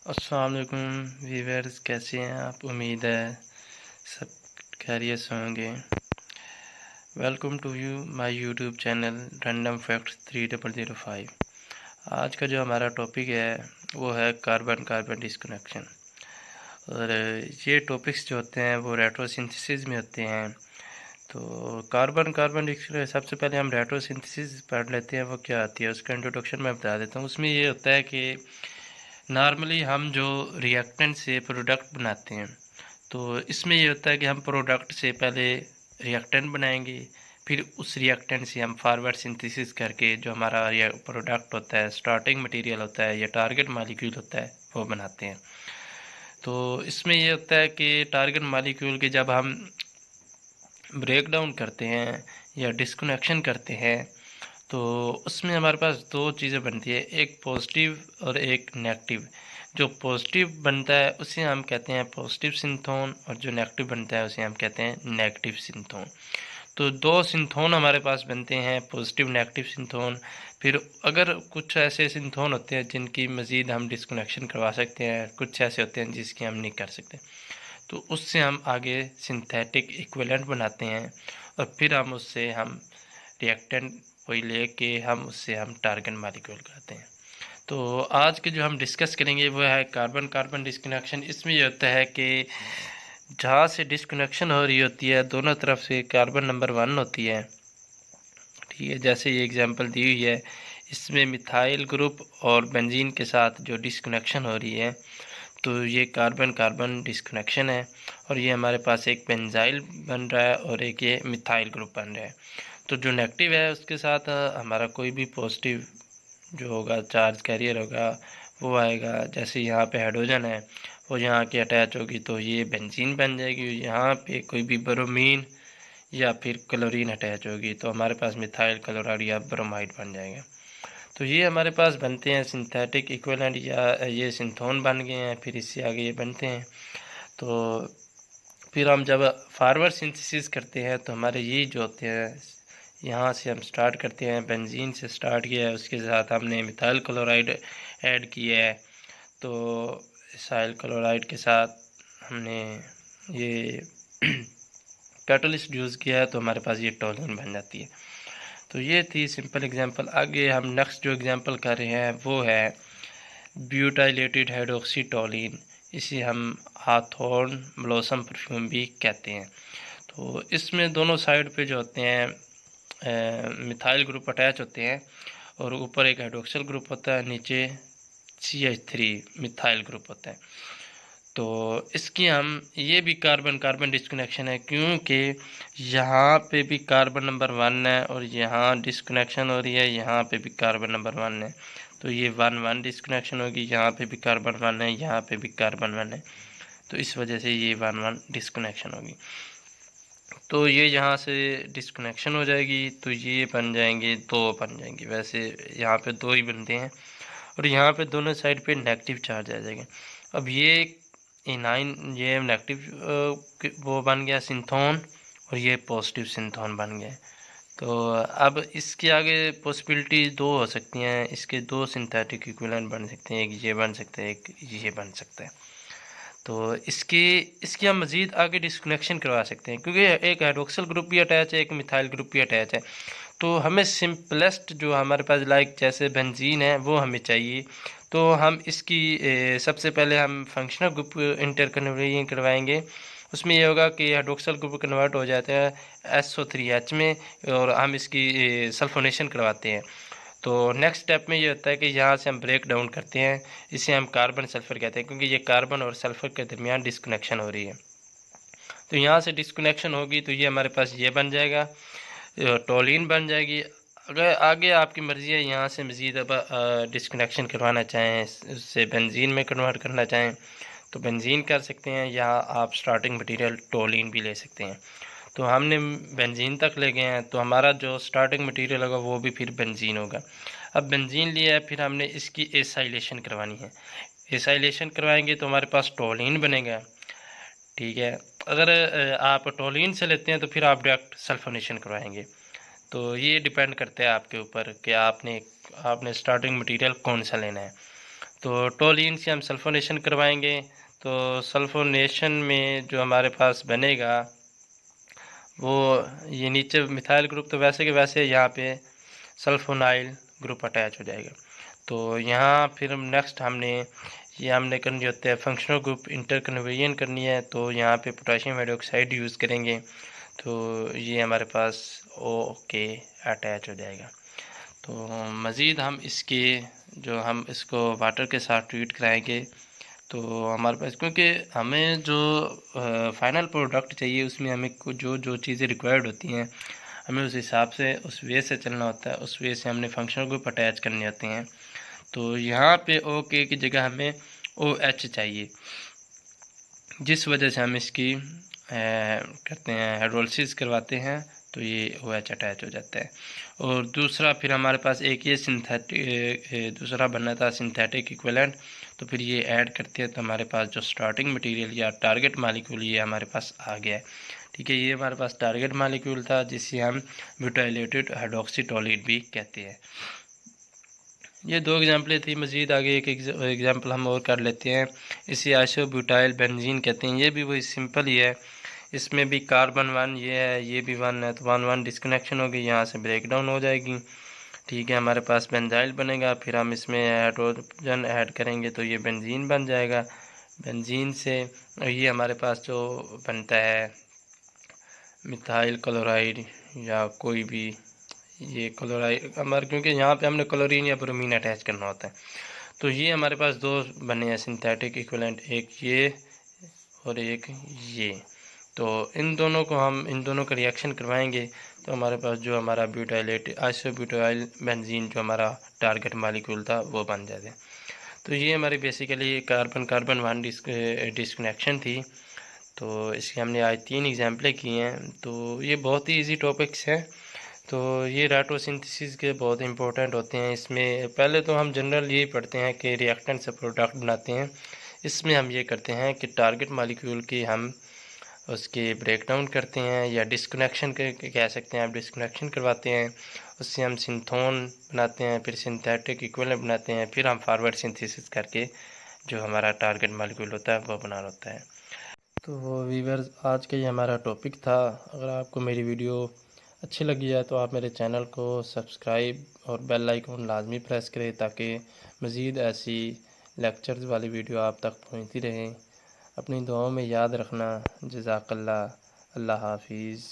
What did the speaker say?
अस्सलाम वालेकुम व्यूअर्स, कैसे हैं आप? उम्मीद है सब खैरियत से होंगे। Welcome to my YouTube channel random facts 3005। आज का जो हमारा टॉपिक है वो है कार्बन कार्बन डिस्कनेक्शन। और ये टॉपिक्स जो होते हैं वो रेट्रोसिंथेसिस में होते हैं। तो कार्बन कार्बन डिस्कनेक्शन, सबसे पहले हम रेट्रोसिंथेसिस पढ़ लेते हैं, वो क्या आती है उसका इंट्रोडक्शन मैं बता देता हूँ। उसमें ये होता है कि नॉर्मली हम जो रिएक्टेंट से प्रोडक्ट बनाते हैं, तो इसमें ये होता है कि हम प्रोडक्ट से पहले रिएक्टेंट बनाएंगे, फिर उस रिएक्टेंट से हम फॉरवर्ड सिंथेसिस करके जो हमारा प्रोडक्ट होता है, स्टार्टिंग मटेरियल होता है या टारगेट मॉलिक्यूल होता है, वो बनाते हैं। तो इसमें ये होता है कि टारगेट मॉलिक्यूल के जब हम ब्रेक डाउन करते हैं या डिस्कनेक्शन करते हैं, तो उसमें हमारे पास दो चीज़ें बनती है, एक पॉजिटिव और एक नेगेटिव। जो पॉजिटिव बनता है उसे हम कहते हैं पॉजिटिव सिंथोन, और जो नेगेटिव बनता है उसे हम कहते हैं नेगेटिव सिंथोन। तो दो सिंथोन हमारे पास बनते हैं, पॉजिटिव नेगेटिव सिंथोन। फिर अगर कुछ ऐसे सिंथोन होते हैं जिनकी मज़ीद हम डिस्कनेक्शन करवा सकते हैं, कुछ ऐसे होते हैं जिसकी हम नहीं कर सकते, तो उससे हम आगे सिंथेटिक इक्विवेलेंट बनाते हैं, और फिर हम उससे हम रिएक्टेंट वही लेके हम टारगेट मॉलिक्यूल करते हैं। तो आज के जो हम डिस्कस करेंगे वो है कार्बन कार्बन डिस्कनेक्शन। इसमें ये होता है कि जहाँ से डिस्कनेक्शन हो रही होती है दोनों तरफ से कार्बन नंबर 1 होती है, ठीक है। जैसे ये एग्जांपल दी हुई है, इसमें मिथाइल ग्रुप और बेंजीन के साथ जो डिस्कनेक्शन हो रही है, तो ये कार्बन कार्बन डिस्कनेक्शन है। और ये हमारे पास एक बेंजाइल बन रहा है और एक ये मिथाइल ग्रुप बन रहा है। तो जो नेगेटिव है उसके साथ हमारा कोई भी पॉजिटिव जो होगा, चार्ज कैरियर होगा, वो आएगा। जैसे यहाँ पे हाइड्रोजन है, वो यहाँ के अटैच होगी तो ये बेंजीन बन जाएगी। यहाँ पे कोई भी ब्रोमीन या फिर क्लोरीन अटैच होगी तो हमारे पास मिथाइल क्लोराइड या ब्रोमाइड बन जाएगा। तो ये हमारे पास बनते हैं सिंथेटिक इक्विवेलेंट, या ये सिंथोन बन गए हैं। फिर इससे आगे ये बनते हैं। तो फिर हम जब फॉरवर्ड सिंथेसिस करते हैं तो हमारे ये जो होते हैं, यहाँ से हम स्टार्ट करते हैं, बेंजीन से स्टार्ट किया है, उसके साथ हमने मिथाइल क्लोराइड ऐड किया है। तो मिथाइल क्लोराइड के साथ हमने ये कैटलिस्ट यूज़ किया है, तो हमारे पास ये टोलिन बन जाती है। तो ये थी सिंपल एग्जांपल। आगे हम नेक्स्ट जो एग्जांपल कर रहे हैं वो है ब्यूटाइलेटेड हाइड्रोक्सी टोलिन। इसे हम हाथोर्न ब्लॉसम परफ्यूम भी कहते हैं। तो इसमें दोनों साइड पे जो होते हैं मिथाइल ग्रुप अटैच होते हैं, और ऊपर एक हाइड्रोक्सिल ग्रुप होता है, नीचे CH3 मिथाइल ग्रुप होता है। तो इसकी हम ये भी कार्बन कार्बन डिस्कनेक्शन है, क्योंकि यहाँ पे भी कार्बन नंबर 1 है और यहाँ डिस्कनेक्शन हो रही है, यहाँ पे भी कार्बन नंबर 1 है। तो ये 1 1 डिस्कनेक्शन होगी, यहाँ पे भी कार्बन 1 है, यहाँ पे भी कार्बन 1 है। तो इस वजह से ये 1 1 डिस्कनेक्शन होगी। तो ये यहाँ से डिस्कनेक्शन हो जाएगी, तो ये बन जाएंगे, दो बन जाएंगे। वैसे यहाँ पे दो ही बनते हैं, और यहाँ पे दोनों साइड पे नेगेटिव चार्ज आ जाएगा। अब ये इनाइन, ये नेगेटिव वो बन गया सिंथोन, और ये पॉजिटिव सिंथोन बन गया। तो अब इसके आगे पॉसिबिलिटी दो हो सकती हैं, इसके दो सिंथेटिक इक्विवेलेंट बन सकते हैं, एक ये बन सकता है, एक ये बन सकता है। तो इसकी हम मज़ीद आगे डिस्कनेक्शन करवा सकते हैं, क्योंकि एक हाइड्रोक्सिल ग्रुप भी अटैच है, एक मिथाइल ग्रुप भी अटैच है। तो हमें सिंपलेस्ट जो हमारे पास लाइक जैसे बेंजीन है वो हमें चाहिए। तो हम इसकी सबसे पहले हम फंक्शनल ग्रुप इंटर कन्वर्जन करवाएंगे। उसमें ये होगा कि हाइड्रोक्सिल ग्रुप कन्वर्ट हो जाता है SO3H में, और हम इसकी सल्फोनेशन करवाते हैं। तो नेक्स्ट स्टेप में ये होता है कि यहाँ से हम ब्रेक डाउन करते हैं, इसे हम कार्बन सल्फ़र कहते हैं, क्योंकि ये कार्बन और सल्फ़र के दरमियान डिस्कनेक्शन हो रही है। तो यहाँ से डिस्कनेक्शन होगी तो ये हमारे पास ये बन जाएगा, टोलिन बन जाएगी। अगर आगे आपकी मर्ज़ी है, यहाँ से मज़ीद अब डिस्कनेक्शन करवाना चाहें, उससे बेंजीन में कन्वर्ट करना चाहें तो बेंजीन कर सकते हैं, या आप स्टार्टिंग मटेरियल टोलिन भी ले सकते हैं। तो हमने बेंजीन तक ले गए हैं, तो हमारा जो स्टार्टिंग मटेरियल होगा वो भी फिर बेंजीन होगा। अब बेंजीन लिया है, फिर हमने इसकी एसाइलेशन करवानी है। एसाइलेशन करवाएंगे तो हमारे पास टोलिन बनेगा, ठीक है। अगर आप टोलिन से लेते हैं तो फिर आप डायरेक्ट सल्फोनेशन करवाएंगे। तो ये डिपेंड करता है आपके ऊपर कि आपने स्टार्टिंग मटेरियल कौन सा लेना है। तो टोलीन से हम सल्फोनेशन करवाएंगे। तो सल्फोनेशन में जो हमारे पास बनेगा वो ये नीचे मिथाइल ग्रुप तो वैसे के वैसे यहाँ पे सल्फोनाइल ग्रुप अटैच हो जाएगा। तो यहाँ फिर नेक्स्ट हमने करनी होती है फंक्शनल ग्रुप इंटर कन्वर्जन करनी है। तो यहाँ पे पोटेशियम हाइड्रोक्साइड यूज़ करेंगे तो ये हमारे पास ओके अटैच हो जाएगा। तो मज़ीद हम इसको वाटर के साथ ट्रीट कराएंगे तो हमारे पास, क्योंकि हमें जो फाइनल प्रोडक्ट चाहिए उसमें हमें जो जो चीज़ें रिक्वायर्ड होती हैं हमें उस हिसाब से उस वे से चलना होता है। उस वे से हमने फंक्शनल ग्रुप अटैच करने होते हैं। तो यहाँ पे ओके की जगह हमें OH चाहिए, जिस वजह से हम इसकी करते हैं हाइड्रोलिसिस करवाते हैं तो ये OH अटैच हो जाता है। और दूसरा फिर हमारे पास एक ये दूसरा बनना था सिंथेटिक इक्विवेलेंट। तो फिर ये ऐड करते हैं तो हमारे पास जो स्टार्टिंग मटेरियल या टारगेट मालिक्यूल ये हमारे पास आ गया है। ठीक है, ये हमारे पास टारगेट मालिक्यूल था जिसे हम ब्यूटाइलेटेड हाइड्रोक्सी टोलीन भी कहते हैं। ये 2 एग्जाम्पलें थी। मज़ीद आगे एक एग्जाम्पल हम और कर लेते हैं। इसे आइसोब्यूटाइल बेंजीन कहते हैं। ये भी वही सिंपल ही है। इसमें भी कार्बन 1 ये है, ये भी 1 है, तो 1 डिस्कनेक्शन होगी, यहाँ से ब्रेक डाउन हो जाएगी। ठीक है, हमारे पास बेंजाइल बनेगा। फिर हम इसमें हाइड्रोजन ऐड करेंगे तो ये बेंजीन बन जाएगा। बेंजीन से ये हमारे पास जो बनता है मिथाइल क्लोराइड या कोई भी ये क्लोराइड हमारे, क्योंकि यहाँ पे हमने क्लोरीन या ब्रोमीन अटैच करना होता है। तो ये हमारे पास 2 बने हैं सिंथेटिक इक्विवेलेंट, एक ये और एक ये। तो इन दोनों का रिएक्शन करवाएंगे तो हमारे पास जो हमारा आइसोब्यूटाइल बेंजीन जो हमारा टारगेट मालिक्यूल था वो बन जाता है। तो ये हमारी बेसिकली कार्बन 1 डिस्कनेक्शन थी। तो इसकी हमने आज 3 एग्जाम्पलें की हैं। तो ये बहुत ही इजी टॉपिक्स हैं। तो ये रेट्रोसिंथेसिस के बहुत इंपॉर्टेंट होते हैं। इसमें पहले तो हम जनरल यही पढ़ते हैं कि रिएक्टेंट से प्रोडक्ट बनाते हैं। इसमें हम ये करते हैं कि टारगेट मालिक्यूल की हम उसके ब्रेक डाउन करते हैं या डिस्कनेक्शन कह सकते हैं, आप डिस्कनेक्शन करवाते हैं। उससे हम सिंथोन बनाते हैं, फिर सिंथेटिक इक्विवेलेंट बनाते हैं, फिर हम फॉरवर्ड सिंथेसिस करके जो हमारा टारगेट मालिक्यूल होता है वो बनाना होता है। तो वीवर्स, आज का ये हमारा टॉपिक था। अगर आपको मेरी वीडियो अच्छी लगी है तो आप मेरे चैनल को सब्सक्राइब और बेल आइकन लाजमी प्रेस करें ताकि मज़ीद ऐसी लेक्चर्स वाली वीडियो आप तक पहुंचती रहें। अपनी दुआओं में याद रखना। जज़ाकल्लाह। अल्लाह हाफिज़।